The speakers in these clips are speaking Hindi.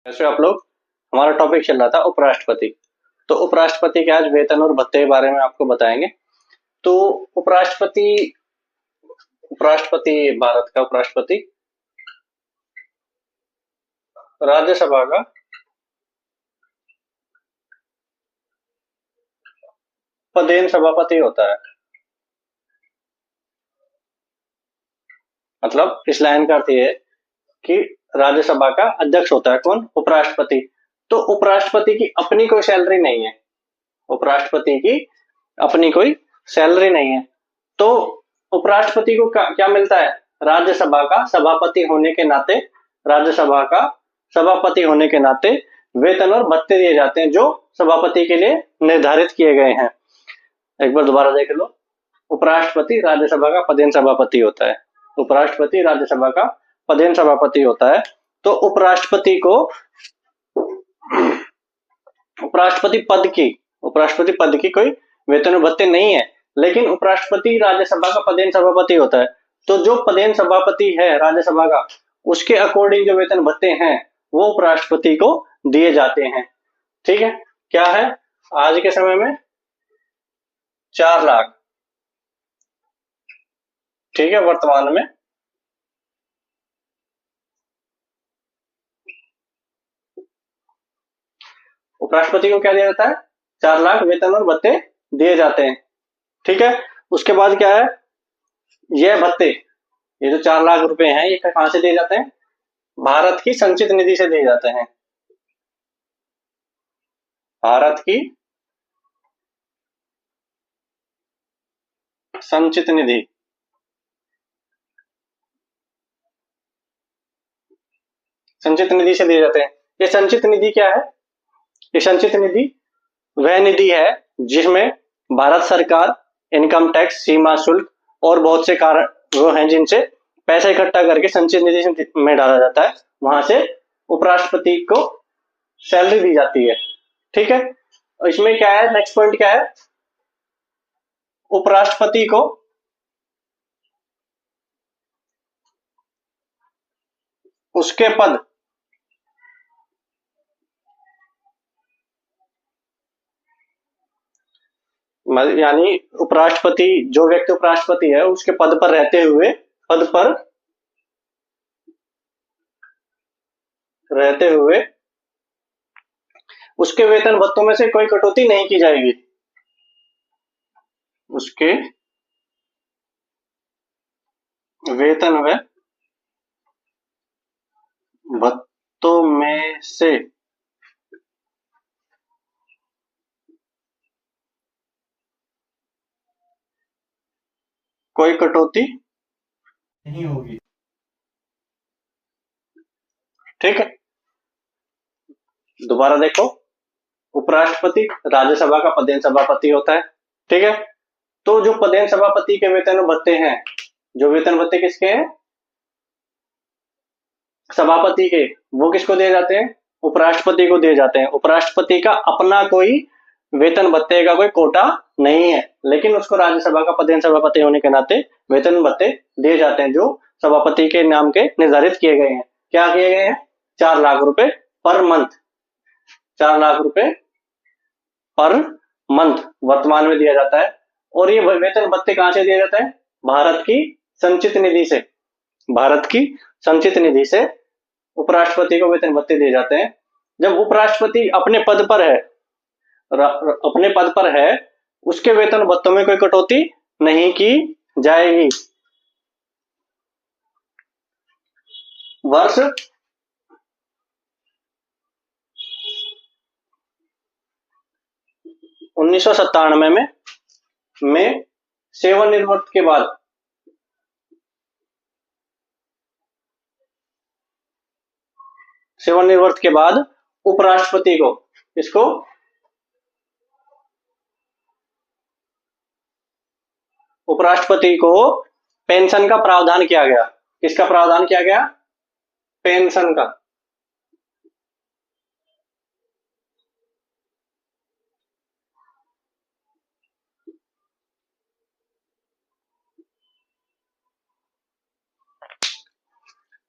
वैसे आप लोग, हमारा टॉपिक चल रहा था उपराष्ट्रपति। तो उपराष्ट्रपति के आज वेतन और भत्ते के बारे में आपको बताएंगे। तो उपराष्ट्रपति उपराष्ट्रपति भारत का उपराष्ट्रपति राज्यसभा का पदेन सभापति होता है। मतलब इस लाइन का अर्थ ये है कि राज्यसभा का अध्यक्ष होता है कौन? उपराष्ट्रपति। तो उपराष्ट्रपति की अपनी कोई सैलरी नहीं है। उपराष्ट्रपति की अपनी कोई सैलरी नहीं है। तो उपराष्ट्रपति को क्या मिलता है? राज्यसभा का सभापति होने के नाते, राज्यसभा का सभापति होने के नाते वेतन और भत्ते दिए जाते हैं जो सभापति के लिए निर्धारित किए गए हैं। एक बार दोबारा देख लो। उपराष्ट्रपति राज्यसभा का पदेन सभापति होता है। उपराष्ट्रपति राज्यसभा का पदेन सभापति होता है। तो उपराष्ट्रपति को उपराष्ट्रपति पद की कोई वेतन और भत्ते नहीं है, लेकिन उपराष्ट्रपति राज्यसभा का पदेन सभापति होता है। तो जो पदेन सभापति है राज्यसभा का, उसके अकॉर्डिंग जो वेतन भत्ते हैं वो उपराष्ट्रपति को दिए जाते हैं। ठीक है, क्या है आज के समय में? 4 लाख। ठीक है, वर्तमान में उपराष्ट्रपति को क्या दिया जाता है? 4 लाख वेतन और भत्ते दिए जाते हैं। ठीक है, उसके बाद क्या है? यह भत्ते, ये जो 4 लाख रुपए हैं, ये कहां से दिए जाते हैं? भारत की संचित निधि से दिए जाते हैं। भारत की संचित निधि, संचित निधि से दिए जाते हैं। ये संचित निधि क्या है? ये संचित निधि वह निधि है जिसमें भारत सरकार इनकम टैक्स, सीमा शुल्क और बहुत से कारण वो हैं जिनसे पैसा इकट्ठा करके संचित निधि में डाला जाता है। वहां से उपराष्ट्रपति को सैलरी दी जाती है। ठीक है, इसमें क्या है? नेक्स्ट पॉइंट क्या है? उपराष्ट्रपति को उसके पद यानी उपराष्ट्रपति, जो व्यक्ति उपराष्ट्रपति है उसके पद पर रहते हुए उसके वेतन भत्तों में से कोई कटौती नहीं की जाएगी। उसके वेतन व भत्तों में से कोई कटौती नहीं होगी। ठीक है, दोबारा देखो। उपराष्ट्रपति राज्यसभा का पदेन सभापति होता है। ठीक है, तो जो पदेन सभापति के वेतन भत्ते हैं, जो वेतन भत्ते किसके हैं? सभापति के, वो किसको दिए जाते हैं? उपराष्ट्रपति को दिए जाते हैं। उपराष्ट्रपति का अपना कोई वेतन भत्ते का कोई कोटा नहीं है, लेकिन उसको राज्यसभा का पदेन सभापति होने के नाते वेतन भत्ते दिए जाते हैं जो सभापति के नाम के निर्धारित किए गए हैं। क्या किए गए हैं? 4 लाख रुपए पर मंथ। 4 लाख रुपए पर मंथ वर्तमान में दिया जाता है। और ये वेतन भत्ते कहां से दिया जाता है? भारत की संचित निधि से। भारत की संचित निधि से उपराष्ट्रपति को वेतन भत्ते दिए जाते हैं। जब उपराष्ट्रपति अपने पद पर है, उसके वेतन भत्तों में कोई कटौती नहीं की जाएगी। वर्ष 1997 में सेवानिवृत्त के बाद उपराष्ट्रपति को, इसको उपराष्ट्रपति को पेंशन का प्रावधान किया गया। किसका प्रावधान किया गया? पेंशन का।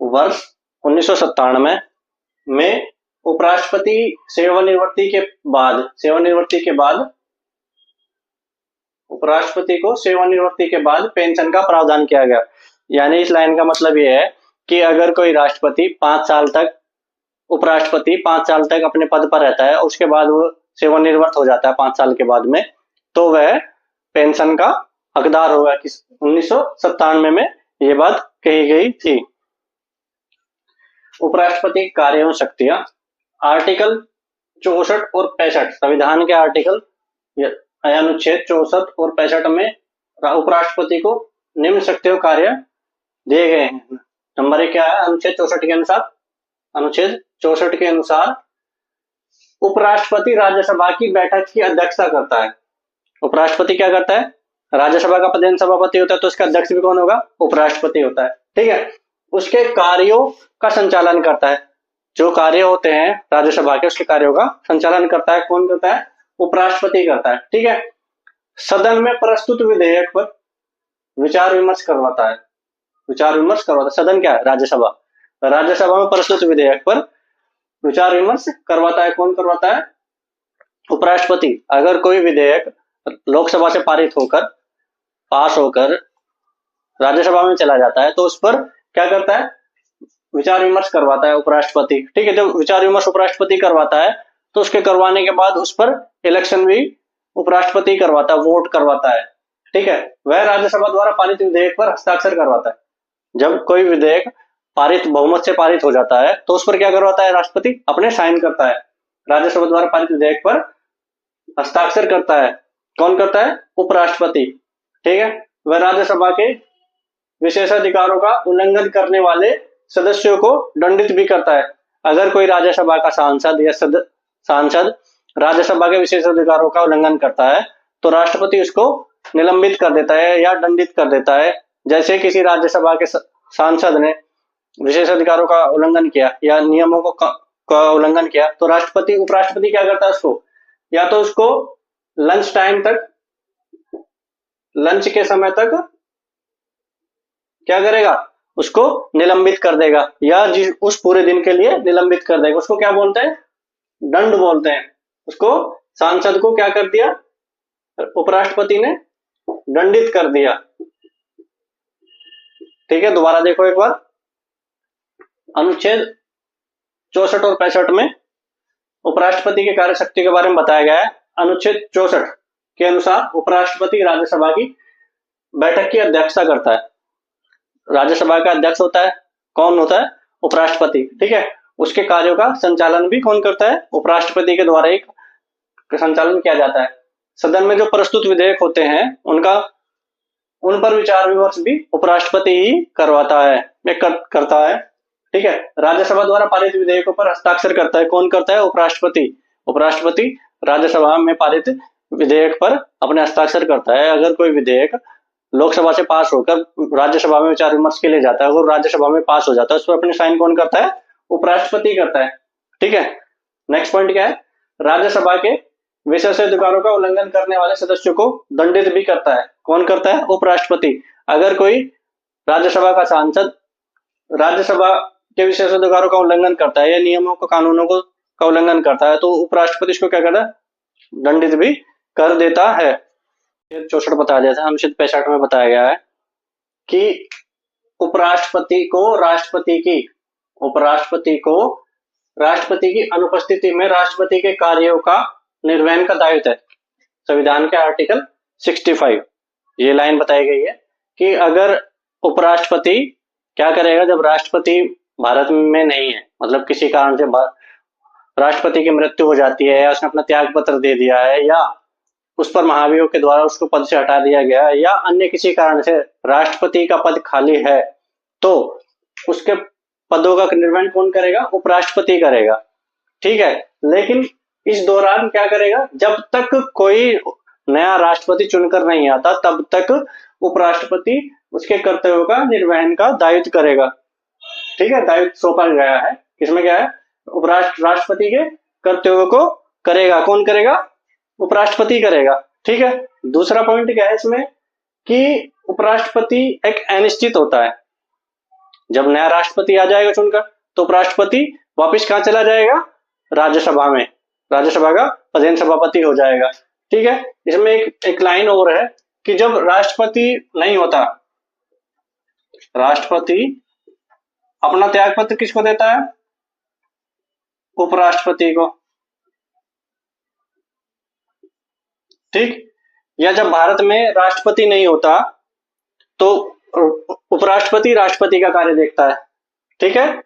वर्ष 1997 में उपराष्ट्रपति सेवानिवृत्ति के बाद पेंशन का प्रावधान किया गया। यानी इस लाइन का मतलब यह है कि अगर कोई राष्ट्रपति 5 साल तक, उपराष्ट्रपति 5 साल तक अपने पद पर रहता है, उसके बाद वो सेवानिवृत्त हो जाता है 5 साल के बाद में, तो वह पेंशन का हकदार होगा। 1997 में ये बात कही गई थी। उपराष्ट्रपति कार्य एवं शक्तियां, आर्टिकल 64 और 65 संविधान के आर्टिकल अनुच्छेद 64 और 65 में उपराष्ट्रपति को निम्न शक्तियों कार्य दिए गए हैं। नंबर 1 क्या है? अनुच्छेद 64 के अनुसार उपराष्ट्रपति राज्यसभा की बैठक की अध्यक्षता करता है। उपराष्ट्रपति क्या करता है? राज्यसभा का प्रधान सभापति होता है, तो इसका अध्यक्ष भी कौन होगा? उपराष्ट्रपति होता है। ठीक है। उसके कार्यों का संचालन करता है। जो कार्य होते हैं राज्यसभा के, उसके कार्यों का संचालन करता है। कौन करता है? उपराष्ट्रपति करता है। ठीक है। सदन में प्रस्तुत विधेयक पर विचार विमर्श करवाता है। सदन क्या है? राज्यसभा। राज्यसभा में प्रस्तुत विधेयक पर विचार विमर्श करवाता है। कौन करवाता है? उपराष्ट्रपति। अगर कोई विधेयक लोकसभा से पास होकर राज्यसभा में चला जाता है, तो उस पर क्या करता है? विचार विमर्श करवाता है उपराष्ट्रपति। ठीक है। जब विचार विमर्श उपराष्ट्रपति करवाता है, तो उसके करवाने के बाद उस पर इलेक्शन भी उपराष्ट्रपति करवाता है, वोट करवाता है। ठीक है। वह राज्यसभा द्वारा पारित विधेयक पर हस्ताक्षर करवाता है। जब कोई विधेयक बहुमत से पारित हो जाता है, तो उस पर क्या करवाता है? राष्ट्रपति अपने साइन करता है। राज्यसभा द्वारा पारित विधेयक पर हस्ताक्षर करता है। कौन करता है? उपराष्ट्रपति। ठीक है। वह राज्यसभा के विशेषाधिकारों का उल्लंघन करने वाले सदस्यों को दंडित भी करता है। अगर कोई राज्यसभा का सांसद राज्यसभा के विशेषाधिकारों का उल्लंघन करता है, तो राष्ट्रपति उसको निलंबित कर देता है या दंडित कर देता है। जैसे किसी राज्यसभा के सांसद ने विशेषाधिकारों का उल्लंघन किया या नियमों का उल्लंघन किया, तो उपराष्ट्रपति क्या करता है? उसको या तो उसको लंच के समय तक क्या करेगा? उसको निलंबित कर देगा, या उस पूरे दिन के लिए निलंबित कर देगा। उसको क्या बोलते हैं? दंड बोलते हैं। उसको, सांसद को क्या कर दिया? उपराष्ट्रपति ने दंडित कर दिया। ठीक है। दोबारा देखो एक बार। अनुच्छेद 64 और 65 में उपराष्ट्रपति के कार्य शक्ति के बारे में बताया गया है। अनुच्छेद 64 के अनुसार उपराष्ट्रपति राज्यसभा की बैठक की अध्यक्षता करता है। राज्यसभा का अध्यक्ष होता है। कौन होता है? उपराष्ट्रपति। ठीक है। उसके कार्यों का संचालन भी कौन करता है? उपराष्ट्रपति के द्वारा एक संचालन किया जाता है। सदन में जो प्रस्तुत विधेयक होते हैं, उन पर विचार विमर्श भी उपराष्ट्रपति ही करता है। ठीक है। राज्यसभा द्वारा पारित विधेयकों पर हस्ताक्षर करता है। कौन करता है? उपराष्ट्रपति राज्यसभा में पारित विधेयक पर अपने हस्ताक्षर करता है। अगर कोई विधेयक लोकसभा से पास होकर राज्यसभा में विचार विमर्श के लिए जाता है, अगर राज्यसभा में पास हो जाता है, उस पर अपने साइन कौन करता है? उपराष्ट्रपति करता है। ठीक है। नेक्स्ट पॉइंट क्या है? राज्यसभा के विशेषाधिकारों का उल्लंघन करने वाले सदस्यों को दंडित भी करता है। कौन करता है? उपराष्ट्रपति। अगर कोई राज्यसभा का सांसद राज्यसभा के विशेषाधिकारों का उल्लंघन करता है या नियमों को, कानूनों का उल्लंघन करता है, तो उपराष्ट्रपति इसको क्या करता है? दंडित भी कर देता है। 64 बताया गया था। अनुच्छेद 65 में बताया गया है कि उपराष्ट्रपति को राष्ट्रपति की अनुपस्थिति में राष्ट्रपति के कार्यों का निर्वहन का दायित्व है। संविधान के आर्टिकल 65 ये लाइन बताई गई है कि अगर उपराष्ट्रपति क्या करेगा, जब राष्ट्रपति भारत में नहीं है, मतलब किसी कारण से राष्ट्रपति की मृत्यु हो जाती है, या उसने अपना त्याग पत्र दे दिया है, या उस पर महाभियोग के द्वारा उसको पद से हटा दिया गया, या अन्य किसी कारण से राष्ट्रपति का पद खाली है, तो उसके पदों का निर्वहन कौन करेगा? उपराष्ट्रपति करेगा। ठीक है। लेकिन इस दौरान क्या करेगा? जब तक कोई नया राष्ट्रपति चुनकर नहीं आता, तब तक उपराष्ट्रपति उसके कर्तव्यों का निर्वहन का दायित्व करेगा। ठीक है। दायित्व सौंपा गया है। किसमें क्या है? राष्ट्रपति के कर्तव्यों को करेगा। कौन करेगा? उपराष्ट्रपति करेगा। ठीक है। दूसरा पॉइंट क्या है इसमें कि उपराष्ट्रपति एक अनिश्चित होता है। जब नया राष्ट्रपति आ जाएगा चुनकर, तो उपराष्ट्रपति वापिस कहां चला जाएगा? राज्यसभा में, राज्यसभा का प्रधान सभापति हो जाएगा। ठीक है, इसमें एक लाइन और है कि जब राष्ट्रपति नहीं होता, राष्ट्रपति अपना त्याग पत्र किसको देता है? उपराष्ट्रपति को। ठीक, या जब भारत में राष्ट्रपति नहीं होता तो उपराष्ट्रपति राष्ट्रपति का कार्य देखता है। ठीक है,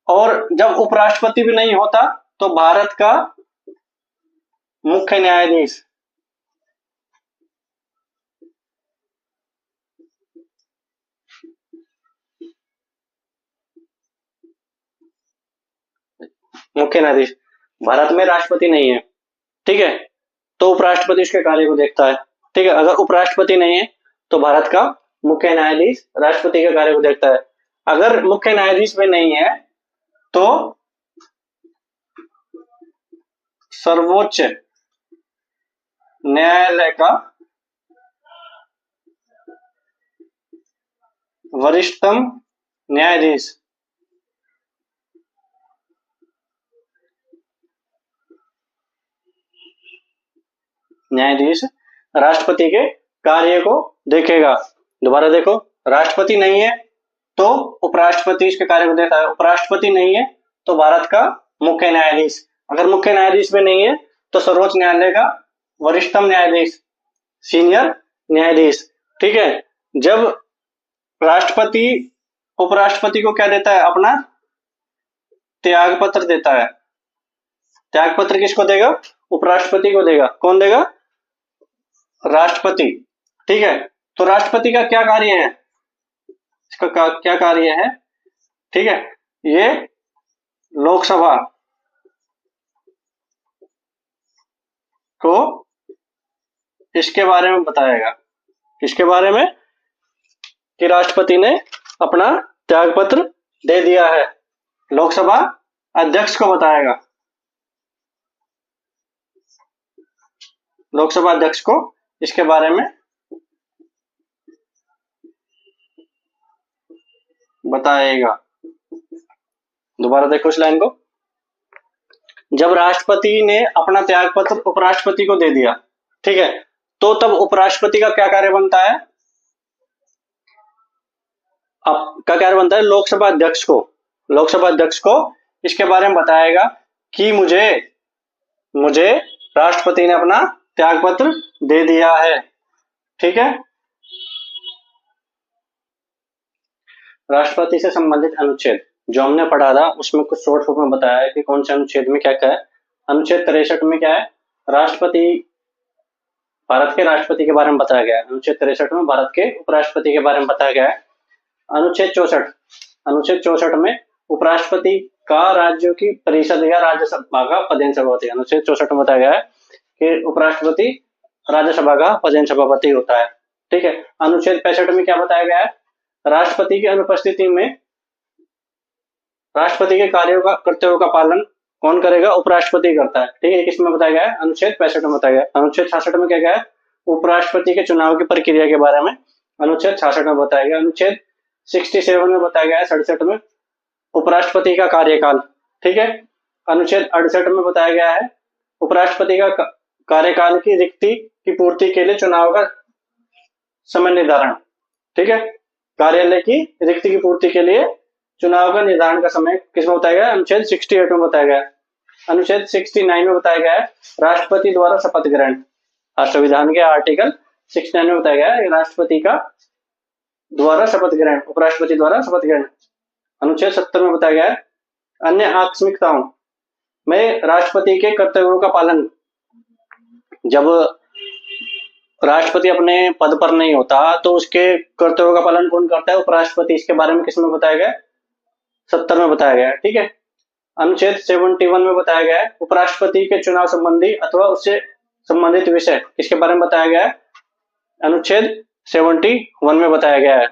और जब उपराष्ट्रपति भी नहीं होता तो भारत का मुख्य न्यायाधीश, मुख्य न्यायाधीश, भारत में राष्ट्रपति नहीं है, ठीक है, तो उपराष्ट्रपति उसके कार्य को देखता है। ठीक है, अगर उपराष्ट्रपति नहीं है तो भारत का मुख्य न्यायाधीश राष्ट्रपति के कार्य को देखता है। अगर मुख्य न्यायाधीश में नहीं है तो सर्वोच्च न्यायालय का वरिष्ठतम न्यायाधीश राष्ट्रपति के कार्य को देखेगा। दोबारा देखो, राष्ट्रपति नहीं है तो उपराष्ट्रपति इसके कार्य को देखता है, उपराष्ट्रपति नहीं है तो भारत का मुख्य न्यायाधीश, अगर मुख्य न्यायाधीश में नहीं है तो सर्वोच्च न्यायालय का वरिष्ठतम न्यायाधीश, सीनियर न्यायाधीश। ठीक है, जब राष्ट्रपति उपराष्ट्रपति को क्या देता है? अपना त्याग पत्र देता है। त्याग पत्र किसको देगा? उपराष्ट्रपति को देगा। कौन देगा? राष्ट्रपति। ठीक है, तो राष्ट्रपति का क्या कार्य है? इसका क्या कार्य है? ठीक है, ये लोकसभा को इसके बारे में बताएगा। किसके बारे में? कि राष्ट्रपति ने अपना त्याग पत्र दे दिया है। लोकसभा अध्यक्ष को बताएगा, लोकसभा अध्यक्ष को इसके बारे में बताएगा। दोबारा देखो इस लाइन को, जब राष्ट्रपति ने अपना त्याग पत्र उपराष्ट्रपति को दे दिया, ठीक है, तो तब उपराष्ट्रपति का क्या कार्य बनता है? क्या कार्य बनता है? लोकसभा अध्यक्ष को इसके बारे में बताएगा कि मुझे राष्ट्रपति ने अपना त्याग पत्र दे दिया है। ठीक है, राष्ट्रपति से संबंधित अनुच्छेद जो हमने पढ़ा था उसमें कुछ शॉर्ट फॉर्म में बताया है कि कौन से अनुच्छेद में क्या क्या है। अनुच्छेद 63 में क्या है? भारत के राष्ट्रपति के बारे में बताया गया है। अनुच्छेद 63 में भारत के उपराष्ट्रपति के बारे में बताया गया है। अनुच्छेद 64 में उपराष्ट्रपति का राज्यों की परिषद या राज्यसभा का प्रधान सभापति। अनुच्छेद 64 में बताया गया है कि उपराष्ट्रपति राज्यसभा का प्रधान सभापति होता है। ठीक है, अनुच्छेद 65 में क्या बताया गया है? राष्ट्रपति की अनुपस्थिति में राष्ट्रपति के कार्यों का कर्तव्यों का पालन कौन करेगा? उपराष्ट्रपति करता है। ठीक है, किसमें बताया गया है? अनुच्छेद 65 में बताया गया है। अनुच्छेद 66 में क्या गया है? उपराष्ट्रपति के चुनाव की प्रक्रिया के बारे में अनुच्छेद 66 में बताया गया। अनुच्छेद 67 में बताया गया है, 67 में उपराष्ट्रपति का कार्यकाल। ठीक है, अनुच्छेद 68 में बताया गया है उपराष्ट्रपति का कार्यकाल की रिक्ति की पूर्ति के लिए चुनाव का समय निर्धारण। ठीक है, कार्यालय की रिक्ति की पूर्ति के लिए चुनाव का निर्धारण का समय किसमें बताया गया है? अनुच्छेद 68 में बताया गया है। अनुच्छेद 69 में बताया गया है राष्ट्रपति द्वारा शपथ ग्रहण। संविधान के आर्टिकल 69 में बताया गया है राष्ट्रपति का द्वारा शपथ ग्रहण, उपराष्ट्रपति द्वारा शपथ ग्रहण। अनुच्छेद 70 में बताया गया है अन्य आकस्मिकताओं में राष्ट्रपति के कर्तव्यों का पालन। जब राष्ट्रपति अपने पद पर नहीं होता तो उसके कर्तव्यों का पालन कौन करता है? उपराष्ट्रपति। इसके बारे में किसमें बताया गया है? 70 में बताया गया है। ठीक है, अनुच्छेद 71 में बताया गया है उपराष्ट्रपति के चुनाव संबंधी अथवा उससे संबंधित विषय किसके बारे में बताया गया है? अनुच्छेद 71 में बताया गया है।